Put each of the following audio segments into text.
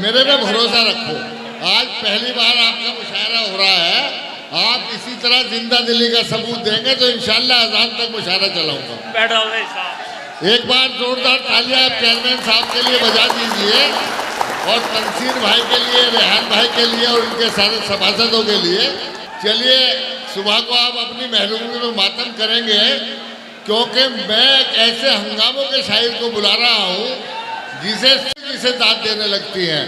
मेरे पे भरोसा रखो। आज पहली बार आपका मुशायरा हो रहा है, आप इसी तरह जिंदा दिली का सबूत देंगे तो इंशाल्लाह अजान तक मुशायरा चलाऊंगा। एक बार जोरदार तालियां आप चेयरमैन साहब के लिए बजा दीजिए और तनसीर भाई के लिए, रेहान भाई के लिए और उनके सारे सभासदों के लिए। चलिए सुबह को आप अपनी महरूमी में मातम करेंगे, क्योंकि मैं एक ऐसे हंगामों के शायर को बुला रहा हूँ जिसे दाद देने लगती हैं।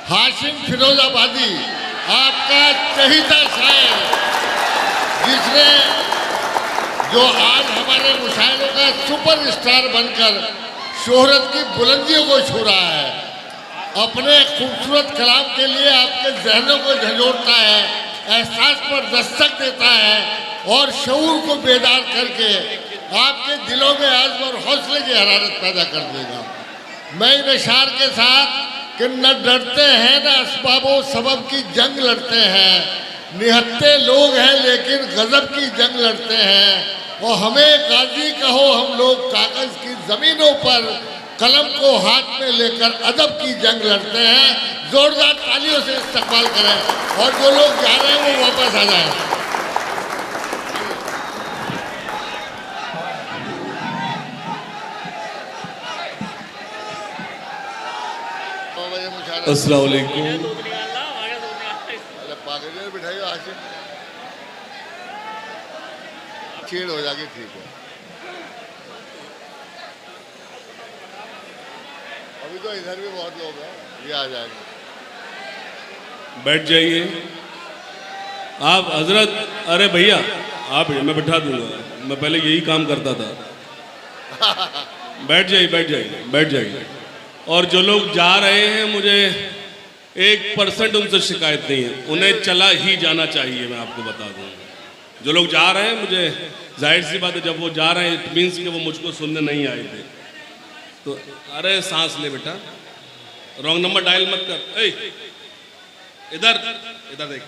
हाशिम फिरोजाबादी आपका चहीता शायर, जिसने जो आज हमारे मुशायरों का सुपरस्टार बनकर शोहरत की बुलंदियों को छू रहा है, अपने खूबसूरत कलाम के लिए आपके जहनों को झंझोड़ता है, एहसास पर दस्तक देता है और शऊर को बेदार करके आपके दिलों में आज़्म और हौसले की हरारत पैदा कर देगा। मैं इन अशार के साथ कि न डरते हैं न असबाबो सबब की जंग लड़ते हैं, निहत्ते लोग हैं लेकिन गजब की जंग लड़ते हैं, और हमें गाजी कहो हम लोग कागज की जमीनों पर कलम को हाथ में लेकर अदब की जंग लड़ते हैं। जोरदार तालियों से इस्तकबाल करें और जो लोग जा रहे हैं वो वापस आ जाएं। अस्सलाम वालेकुम। बिठाइए हाशिम, छेड़ हो जाएगी, ठीक है। अभी तो इधर भी बहुत लोग हैं, ये आ जाएंगे। बैठ जाइए आप हजरत। अरे भैया आप, मैं बैठा दूंगा, मैं पहले यही काम करता था। बैठ जाइए बैठ जाइए बैठ जाइए। और जो लोग जा रहे हैं, मुझे 1% उनसे शिकायत नहीं है, उन्हें चला ही जाना चाहिए। मैं आपको बता दूं, जो लोग जा रहे हैं, मुझे जाहिर सी बात है जब वो जा रहे हैं इट मीन्स कि वो मुझको सुनने नहीं आए थे। तो अरे सांस ले बेटा, रॉन्ग नंबर डायल मत कर। इधर इधर देख,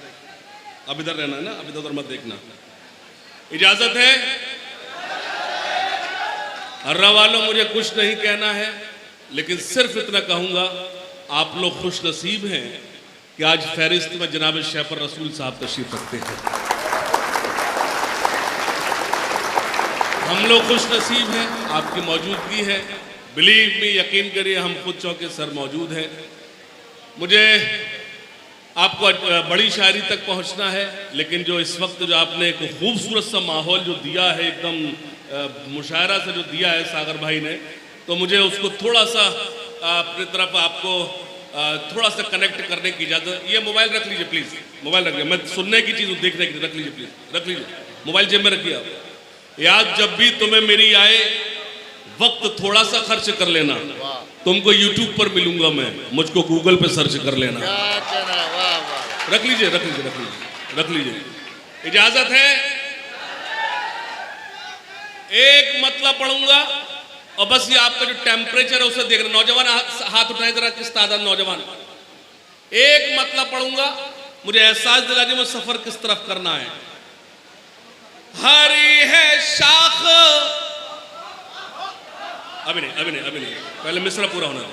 अब इधर रहना है ना, अब इधर उधर मत देखना। इजाजत है? हर्रा वालों, मुझे कुछ नहीं कहना है, लेकिन सिर्फ इतना कहूंगा, आप लोग खुश नसीब हैं कि आज फहरिस्त में जनाब शैफर रसूल साहब तशरीफ रखते हैं। हम लोग खुश नसीब हैं, आपकी मौजूदगी है। बिलीव मी, यकीन करिए, हम खुद चौके सर मौजूद हैं। मुझे आपको बड़ी शायरी तक पहुंचना है, लेकिन जो इस वक्त जो आपने एक खूबसूरत सा माहौल जो दिया है, एकदम मुशायरा से जो दिया है सागर भाई ने, तो मुझे उसको थोड़ा सा अपनी तरफ आपको थोड़ा सा कनेक्ट करने की इजाज़त। ये मोबाइल रख लीजिए प्लीज़, मोबाइल रख लीजिए। मैं सुनने की चीज़ हूँ, देखने की, रख लीजिए प्लीज़, रख लीजिए। मोबाइल जेब में रखिए आप। याद जब भी तुम्हें मेरी आए, वक्त थोड़ा सा खर्च कर लेना, तुमको यूट्यूब पर मिलूंगा मैं, मुझको गूगल पे सर्च कर लेना। रख लीजिए रख लीजिए रख लीजिए रख लीजिए। इजाज़त है? एक मतलब पढ़ूंगा और बस ये आपका जो टेम्परेचर है उसे देखना। नौजवान हाथ उठाएं जरा, किस तादाद नौजवान। एक मतलब पढ़ूंगा, मुझे एहसास दिला दीजिए मुझे सफर किस तरफ करना है। हरी है शाख, अभी नहीं अभी नहीं अभी नहीं, पहले मिसरा पूरा होना दो।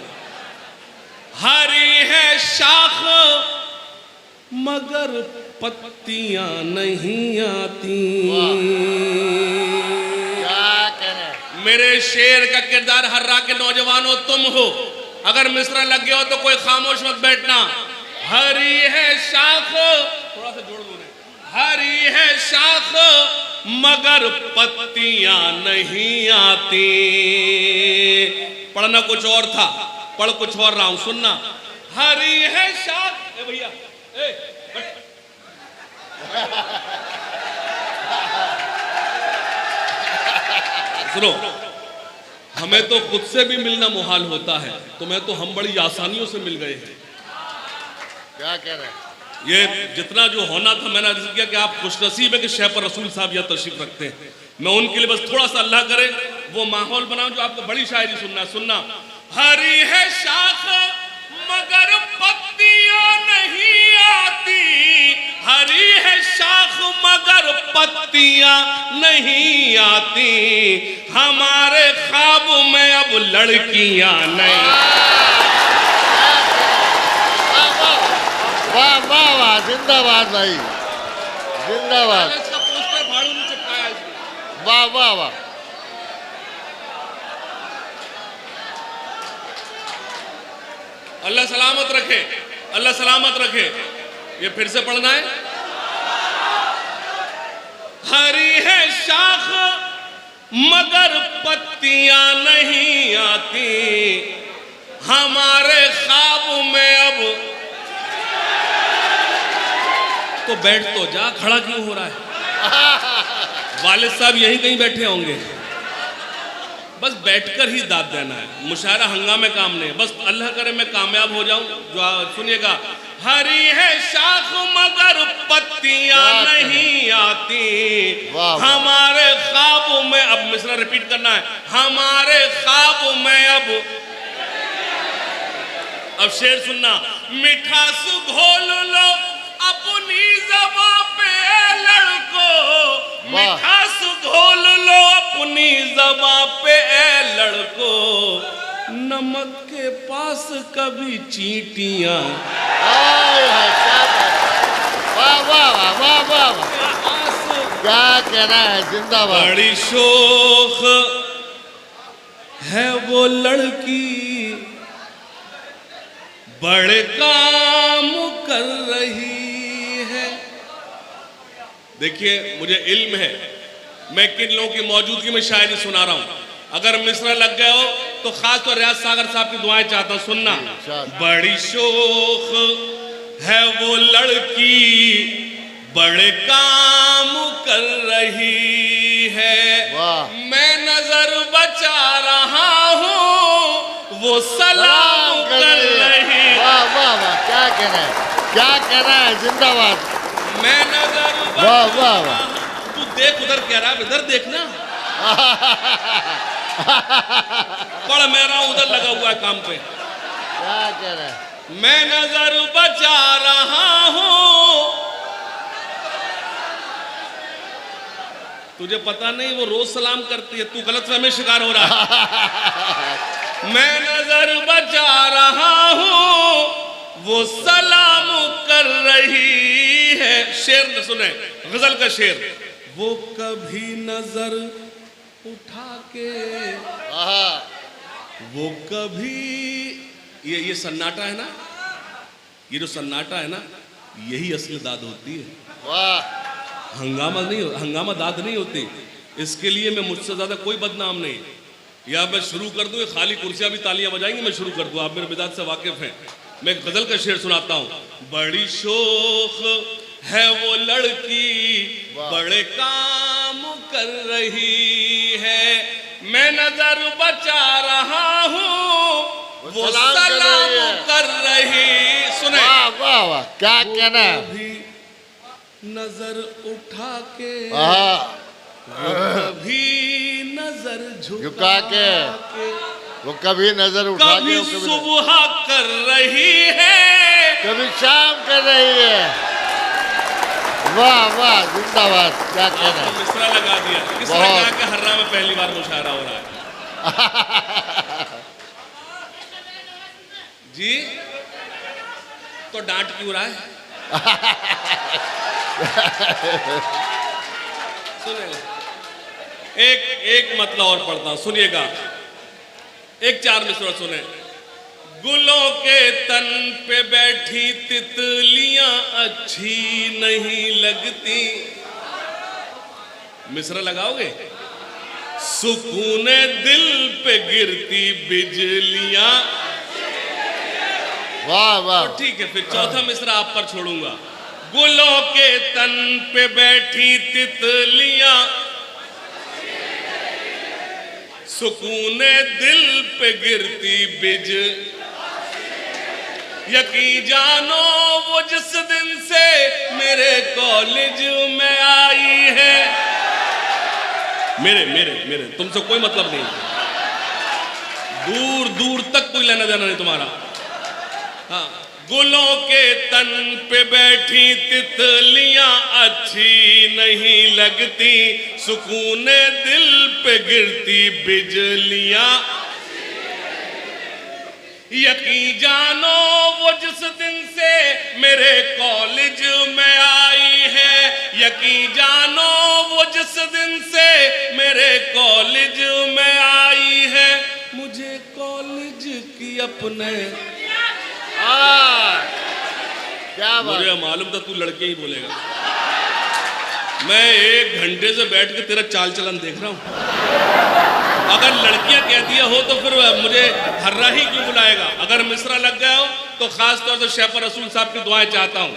हरी है शाख मगर पत्तियां नहीं आती। मेरे शेर का किरदार हर्रा के नौजवानों तुम हो। अगर मिसरा लग गया हो तो कोई खामोश मत बैठना। हरी है शाख, थोड़ा सा जोड़ दो। हरी है शाख मगर पत्तियां नहीं आती। पढ़ना कुछ और था, पढ़ कुछ और रहा हूं, सुनना। हरी है शाख, भैया सुनो, हमें तो खुद से भी मिलना मुहाल होता है, तुम्हें तो हम बड़ी आसानियों से मिल गए हैं। क्या कह रहे हैं? ये जितना जो होना था मैंने अर्ज किया कि आप खुशनसीब है कि शैफर रसूल साहब यहाँ तशरीफ रखते हैं। मैं उनके लिए बस थोड़ा सा अल्लाह करे वो माहौल बनाऊं जो आपको बड़ी शायरी सुनना। हरी है शाख मगर पत्तियां नहीं आती। हरी है शाख मगर पत्तियां नहीं आती। हमारे ख्वाब में अब लड़कियां नहीं। वाह वाह वाह, जिंदाबाद भाई, जिंदाबाद, इसका पोस्टर भाड़ू में चिपकाया इसने। वाह वाह वाह। अल्लाह सलामत रखे, अल्लाह सलामत रखे। ये फिर से पढ़ना है। हरी है शाख मगर पत्तियां नहीं आती, हमारे ख्वाब में अब। तो बैठ तो जा, खड़ा क्यों हो रहा है? वालिद साहब यहीं कहीं बैठे होंगे। बस बैठकर ही दाद देना है, मुशायरा हंगामे काम नहीं। बस अल्लाह करे मैं कामयाब हो जाऊं। जो सुनिएगा, हरी है शाख मगर पत्तियां नहीं आती, हमारे ख्वाब में अब। मिसरा रिपीट करना है, हमारे ख्वाब में अब शेर सुनना। मिठास घोल लो अपनी ज़बां पे लड़को, मिठास घोल लो अपनी ज़बां पे लड़को, नमक के पास कभी चींटियां। वाह वाह वाह वाह वाह, क्या कहना है, जिंदाबाद। बड़ी शोख है वो लड़की, बड़े काम कर रही है। देखिए, मुझे इल्म है मैं किन लोगों की मौजूदगी में शायरी सुना रहा हूं। अगर मिसरा लग गए हो तो खास तौर रियाज सागर साहब की दुआएं चाहता हूं, सुनना। बड़ी शोख है वो लड़की, बड़े काम कर रही है, मैं नजर बचा रहा हूं, वो सलाम कर रही। वाह वाह वाह, क्या कहना है, क्या कहना है, जिंदाबाद। मैं नजर वाह वाह वाह। तू देख उधर कह रहा है, इधर देखना। पढ़ मैं रहा हूं, उधर लगा हुआ है काम पे। क्या कह रहा है, मैं नजर बचा रहा हूं। तुझे पता नहीं वो रोज सलाम करती है, तू गलतफहमी शिकार हो रहा है। मैं नजर बचा रहा हूं, वो सलाम कर रही है। शेर सुने, गजल का शेर। वो कभी नजर उठा के, वो कभी, ये सन्नाटा है ना, ये जो सन्नाटा है ना, यही असली दाद होती है। वाह, हंगामा नहीं, हंगामा दाद नहीं होती। इसके लिए मैं मुझसे ज्यादा कोई बदनाम नहीं। या मैं शुरू कर दूं, खाली कुर्सियां भी तालियां बजाएंगी, मैं शुरू कर दूं। आप मेरे मिजाज से वाकिफ हैं। मैं गजल का शेर सुनाता हूं। बड़ी शोख है वो लड़की, बड़े काम कर रही है, मैं नजर बचा रहा हूं, वो सलाम कर रही। सुने, वाह वाह वाह, क्या कहना है, नजर उठा के, वो कभी नजर झुका के, वो कभी नजर उठा के, कभी सुबह कर रही है, कभी शाम कर रही है। वाह वाह, जिंदाबाद, क्या कहना है। मिसरा लगा दिया। किसने कहा कि हर्रा में पहली बार मुशायरा हो रहा है? जी, तो डांट क्यों रहा है? सुनिएगा, एक मतलब और पढ़ता हूं, सुनिएगा। एक चार मिसरा सुने। गुलों के तन पे बैठी तितलियां अच्छी नहीं लगती। मिसरा लगाओगे? सुकूने दिल पे गिरती बिजलियां। वाह वाह, तो ठीक है, फिर चौथा मिसरा आप पर छोड़ूंगा। गुलों के तन पे बैठी तितलियां, सुकूने दिल पे गिरती बिज। यकीन जानो वो जिस दिन से मेरे कॉलेज में आई है। मेरे मेरे मेरे तुमसे कोई मतलब नहीं, दूर दूर तक कोई लेना देना नहीं तुम्हारा। हाँ, गुलों के तन पे बैठी तितलियां अच्छी नहीं लगती, सुकूने दिल पे गिरती बिजलियां। यकीन जानो वो जिस दिन से मेरे कॉलेज में आई है, यकीन जानो वो जिस दिन से मेरे कॉलेज में आई है, मुझे कॉलेज की अपने क्या बात। मुझे मालूम था तू लड़के ही बोलेगा। मैं 1 घंटे से बैठ के तेरा चाल चलन देख रहा हूं। अगर लड़कियां कह दिया हो तो फिर मुझे हर्रा ही क्यों बुलाएगा। अगर मिसरा लग गया हो तो खास तौर से शेफ रसूल साहब की दुआएं चाहता हूं।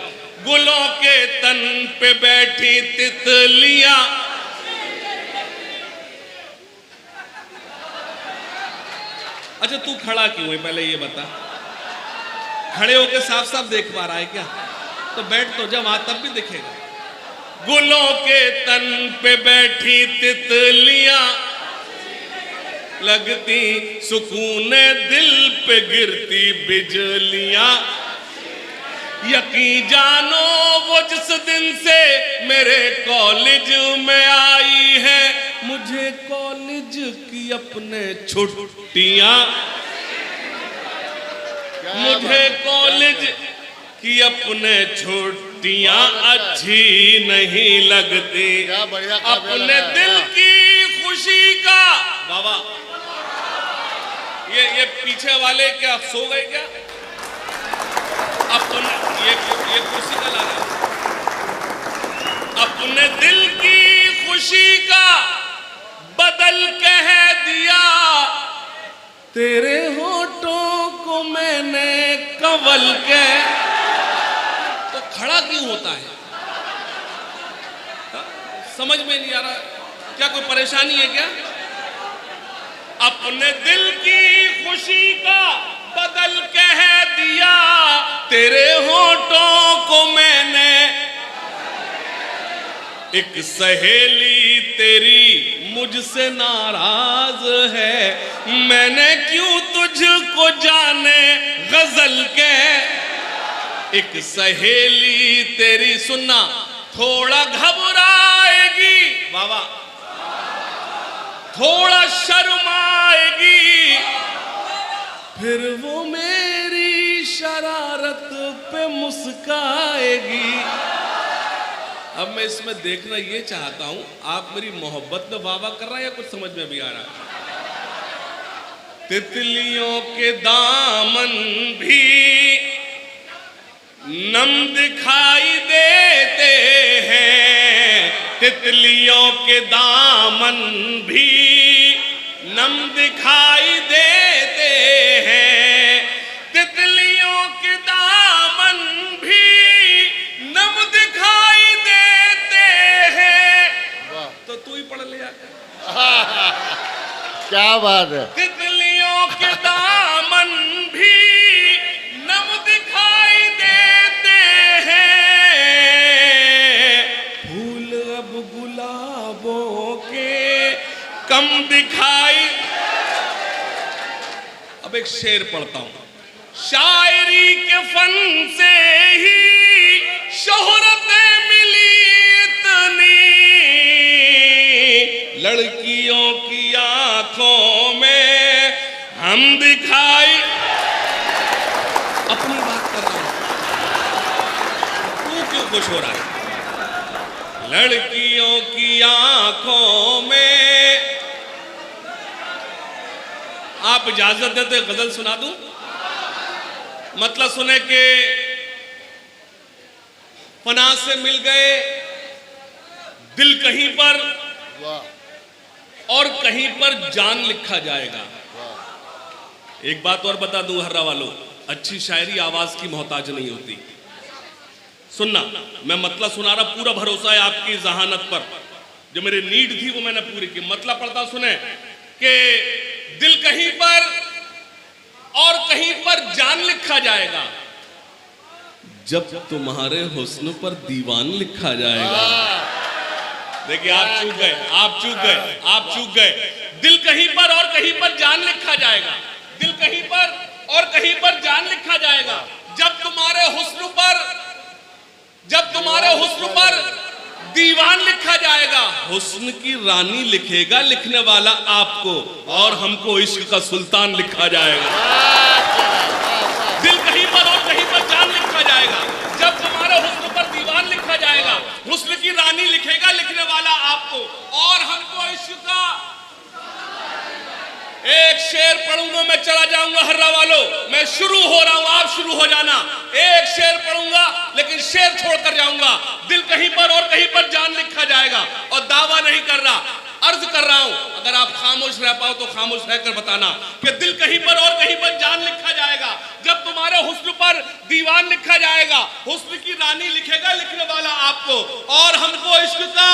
गुलों के तन पे बैठी तितलियां, अच्छा तू खड़ा क्यों है पहले ये बता। खड़े होके साफ साफ देख पा रहा है क्या? तो बैठ तो जा, वहां तब भी दिखेगा। गुलों के तन पे बैठी तितलियां, लगती सुकून दिल पे गिरती बिजलियां, यकीन जानो वो जिस दिन से मेरे कॉलेज में आई है, मुझे कॉलेज की अपने छुट्टियां, मुझे कॉलेज की अपने छुट्टियां अच्छी नहीं लगती, अपने दिल की खुशी का। बाबा ये पीछे वाले क्या सो गए क्या? अपने ये खुशी का ला रहा है। अपने दिल की खुशी का बदल कह दिया, तेरे होठों को मैंने कंवल के। तो खड़ा क्यों होता है? समझ में नहीं आ रहा, क्या कोई परेशानी है क्या? अपने दिल की खुशी का बदल कह दिया, तेरे होठों को मैंने। एक सहेली तेरी मुझसे नाराज है, मैंने क्यों तुझको जाने गजल के। एक सहेली तेरी सुनना थोड़ा घबराएगी, बाबा थोड़ा शर्माएगी, फिर वो मेरी शरारत पे मुस्काएगी। अब मैं इसमें देखना ये चाहता हूं, आप मेरी मोहब्बत में वाह वाह कर रहा है या कुछ समझ में भी आ रहा है? तितलियों के दामन भी नम दिखाई देते हैं, तितलियों के दामन भी नम दिखाई देते हैं, तितलियों के दामन भी नम दिखाई देते हैं। तो तू ही पढ़ लिया। क्या बात है। तितलियों के दामन भी नम दिखाई देते हैं, फूल अब गुलाबों के कम दिखाई। अब एक शेर पढ़ता हूं। शायरी के फन से ही शोहरत मिली इतनी, लड़कियों की आंखों में हम दिखाई। अपनी बात कर रहा हूं, तू क्यों खुश हो रहा है? लड़कियों की आंखों में। आप इजाजत देते गजल सुना दूं? मतलब सुने के फना से मिल गए दिल कहीं पर और कहीं पर जान लिखा जाएगा। एक बात और बता दूं हर्रा वालों, अच्छी शायरी आवाज की मोहताज नहीं होती। सुनना, मैं मतलब सुना रहा, पूरा भरोसा है आपकी जहानत पर। जो मेरी नीड थी वो मैंने पूरी की। मतलब पढ़ता सुने कि दिल कहीं पर और कहीं पर जान लिखा जाएगा, जब तुम्हारे हुस्न पर दीवान लिखा जाएगा। देखिए आप चूक गए, आप चूक गए, आप चूक गए। दिल कहीं पर और कहीं पर जान लिखा जाएगा, दिल कहीं पर और कहीं पर जान लिखा जाएगा, जब तुम्हारे हुस्न पर, जब तुम्हारे हुस्न पर दीवान लिखा जाएगा। हुस्न की रानी लिखेगा लिखने वाला आपको, और हमको इश्क का सुल्तान लिखा जाएगा। कह रहा है, वाह वाह। दिल कहीं पर और कहीं पर जान लिखा जाएगा। जब तुम्हारे हुस्न पर दीवान लिखा जाएगा, हुस्न की रानी लिखेगा लिखने वाला आपको, और हमको इश्क का एक शेर पढ़ूंगा, मैं चला जाऊंगा हर्रा वालों, मैं शुरू हो रहा हूं, आप शुरू हो जाना। एक शेर पढ़ूंगा लेकिन शेर छोड़कर जाऊंगा। दिल कहीं पर और कहीं पर जान लिखा जाएगा, और दावा नहीं कर रहा, अर्ज कर रहा हूं। अगर आप खामोश रह पाओ तो खामोश रहकर बताना कि दिल कहीं पर और कहीं पर जान लिखा जाएगा। जब तुम्हारे हुस्न पर दीवान लिखा जाएगा, हुस्न की रानी लिखेगा लिखने वाला आपको, और हमको इश्क का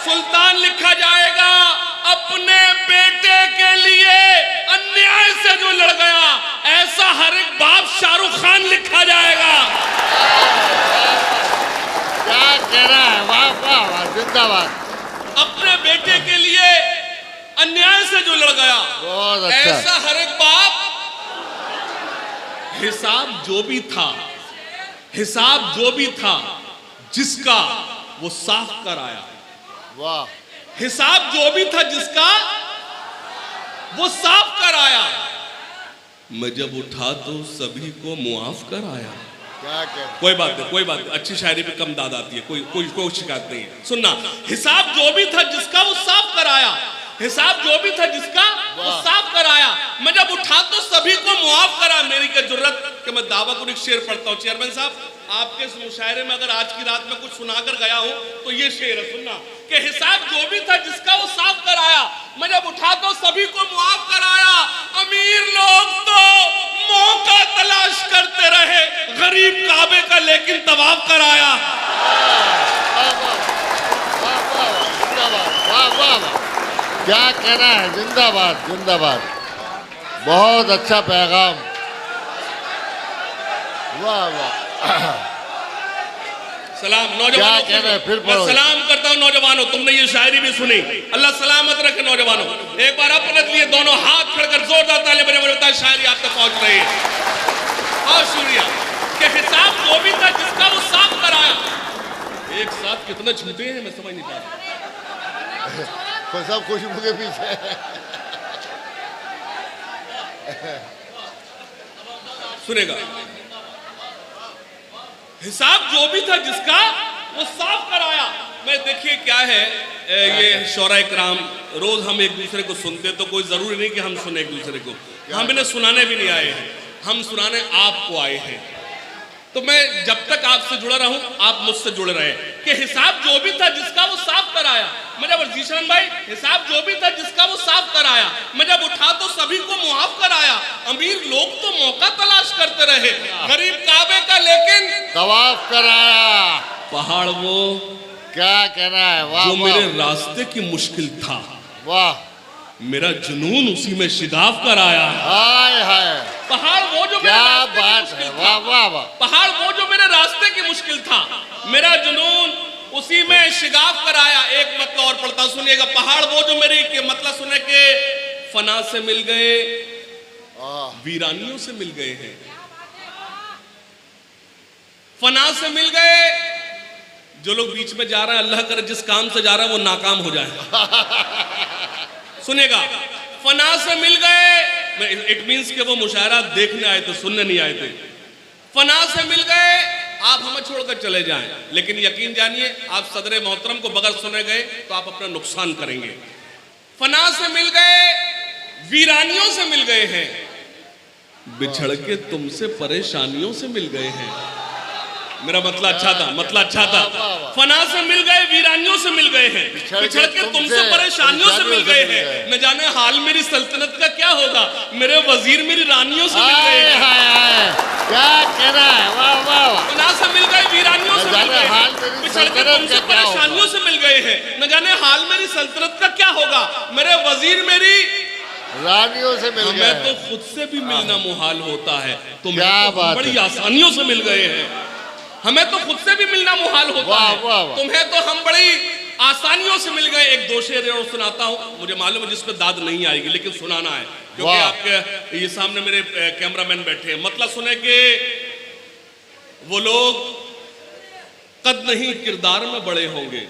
सुल्तान लिखा जाएगा। अपने बेटे के लिए अन्याय से जो लड़ गया, ऐसा हर एक बाप शाहरुख खान लिखा जाएगा। क्या कह रहा है, वाह वाह वाह, जिंदाबाद। अपने बेटे के लिए अन्याय से जो लड़ गया, बहुत अच्छा। ऐसा हर एक बाप, हिसाब जो भी था, हिसाब जो भी था जिसका, वो साफ कर आया। वाह। हिसाब जो भी था जिसका, वो साफ कर आया। मैं जब उठा तो सभी को मुआफ कर आया। क्या कह, कोई बात नहीं, कोई बात नहीं, अच्छी शायरी पे कम दाद आती है, कोई शिकायत नहीं है। सुनना, हिसाब जो भी था जिसका, वो साफ कराया। हिसाब जो भी था जिसका, वो साफ कराया। मैं जब उठा तो सभी को मुआफ करा। मेरी क्या जुर्रत कि मैं दावा को एक शेर पढ़ता हूँ। चेयरमैन साहब, आपके इस मुशायरे में अगर आज की रात में कुछ सुनाकर गया हूं तो ये शेर है, सुनना कि हिसाब जो भी था जिसका, वो साफ कराया। मैं जब उठा तो सभी को मुआफ कराया। अमीर लोग तो मौका तलाश करते रहे, गरीब काबे का लेकिन तवाफ कराया। वाह वाह वाह, क्या कहना है, जिंदाबाद जिंदाबाद। बहुत अच्छा पैगाम, वाह वाह। सलाम नौजवानों, क्या कह रहे हैं, फिर मैं पढ़ो। सलाम करता हूं नौजवानों, तुमने ये शायरी भी सुनी, अल्लाह सलामत रखे नौजवानों। एक बार अपने लिए दोनों हाथ खड़कर जोरदार ताली बजाओ, शायरी आप तक पहुंच रही है। और शुक्रिया कि हिसाब जो भी था जिसका, वो साफ कराया। एक साथ कितने छूटे हैं मैं समझ नहीं पा रहा। तो सब खुशबू के पीछे। सुनेगा, हिसाब जो भी था जिसका, वो साफ कराया। मैं देखिए क्या है, ये शौरा कराम, रोज हम एक दूसरे को सुनते, तो कोई जरूरी नहीं कि हम सुने एक दूसरे को। हम इन्हें सुनाने भी नहीं आए हैं, हम सुनाने आपको आए हैं। तो मैं जब तक आपसे जुड़ा रहूं, आप मुझसे जुड़े रहे कि हिसाब जो भी था जिसका, वो साफ कराया। मैं जब जीशन भाई, हिसाब जो भी था जिसका, वो साफ कराया। मैं जब उठा तो सभी को मुआफ कराया। अमीर लोग तो मौका तलाश करते रहे, गरीब काबे का लेकिन तवाफ कराया। पहाड़ वो, क्या कहना है, वाह जो वाह मेरे रास्ते की मुश्किल था, वाह। मेरा जुनून उसी में शिगाफ कराया। हाय हाय, पहाड़ वो जो मेरे क्या रास्ते की बात मुश्किल है, था। वाह वाह वाह। पहाड़ वो जो मेरे रास्ते की मुश्किल था, मेरा जुनून उसी में शिगाफ कराया। एक मतलब और पढ़ता, सुनिएगा। पहाड़ वो जो मेरी के मतलब सुने के फना से मिल गए, वीरानियों से मिल गए हैं। फना से मिल गए, जो लोग बीच में जा रहे हैं, अल्लाह करे जिस काम से जा रहा है वो नाकाम हो जाए। सुनेगा, फना से मिल गए, इट मींस के वो मुशायरा देखने आए थे, सुनने नहीं आए थे। फना से मिल गए, आप हमें छोड़कर चले जाएं, लेकिन यकीन जानिए आप सदर मोहतरम को बगैर सुने गए तो आप अपना नुकसान करेंगे। फना से मिल गए, वीरानियों से मिल गए हैं, बिछड़ के तुमसे परेशानियों से मिल गए हैं। मेरा मतलब अच्छा था, मतलब अच्छा था। फना से मिल गए, वीरानियों से मिल गए हैं, बिछड़ के तुमसे परेशानियों से मिल गए हैं। न जाने हाल मेरी सल्तनत का क्या होगा, मेरे वजीर मेरी रानियों से मिल गए हैं। क्या कहना है, वाह वाह वाह। फना से मिल गए, वीरानियों से मिल गए हैं, बिछड़ के तुमसे परेशानियों से मिल गए हैं। न जाने हाल मेरी सल्तनत का क्या होगा, मेरे वजीर मेरी रानियों से मिल गए। हमें तो खुद से भी मिलना मुहाल होता है, क्या बात बड़ी आसानियों से मिल गए हैं। हमें तो खुद से भी मिलना मुहाल होता वाह, है, वाह, वाह। तुम्हें तो हम बड़ी आसानियों से मिल गए। एक दो शेर और सुनाता हूं, मुझे मालूम है जिस पे दाद नहीं आएगी, लेकिन सुनाना है क्योंकि आपके ये सामने मेरे कैमरामैन बैठे हैं। मतलब सुने कि वो लोग कद नहीं किरदार में बड़े होंगे,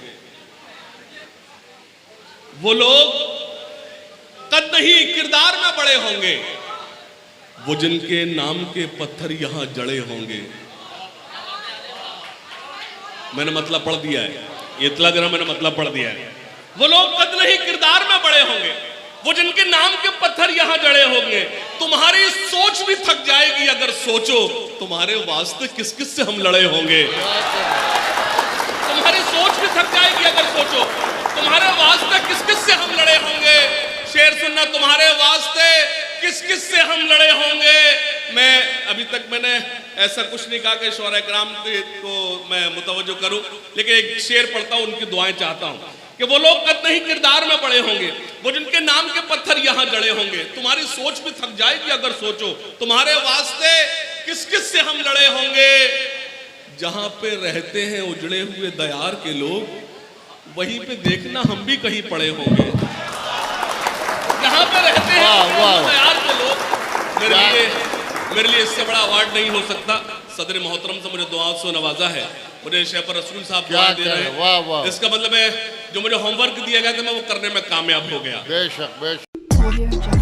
वो लोग कद नहीं किरदार में बड़े होंगे, वो जिनके नाम के पत्थर यहां जड़े होंगे। मैंने मतलब पढ़ दिया है, इतना देर मैंने मतलब पढ़ दिया है। वो लोग कद नहीं किरदार में बड़े होंगे, वो जिनके नाम के पत्थर यहां जड़े होंगे। तुम्हारी सोच भी थक जाएगी अगर सोचो, तुम्हारे वास्ते किस किस से हम लड़े होंगे। तुम्हारी सोच भी थक जाएगी अगर सोचो, तुम्हारे वास्ते किस किस से हम लड़े होंगे। शेर सुनना, तुम्हारे वास्ते किस किस से हम लड़े होंगे। मैं अभी तक मैंने ऐसा कुछ नहीं कहा कि शौहरा इकराम को मैं मुतवज्जो करूं, लेकिन एक शेर पढ़ता हूं, उनकी दुआएं चाहता हूं कि वो लोग कद नहीं किरदार में बड़े होंगे, वो जिनके नाम के पत्थर यहां जड़े होंगे। तुम्हारी सोच भी थक जाएगी अगर सोचो, तुम्हारे वास्ते किस किस से हम लड़े होंगे। जहां पे रहते हैं उजड़े हुए दयार के लोग, वहीं पे देखना हम भी कहीं पड़े होंगे। जहां पे रहते हैं दयार के लोग, मेरे लिए इससे बड़ा अवार्ड नहीं हो सकता। सदर मोहतरम से मुझे दुआओं से नवाजा है, मुझे शेख रसूल साहब दुआ दे रहे हैं। वाह वाह, इसका मतलब है जो मुझे होमवर्क दिया गया था मैं वो करने में कामयाब हो गया। बेशक बेशक।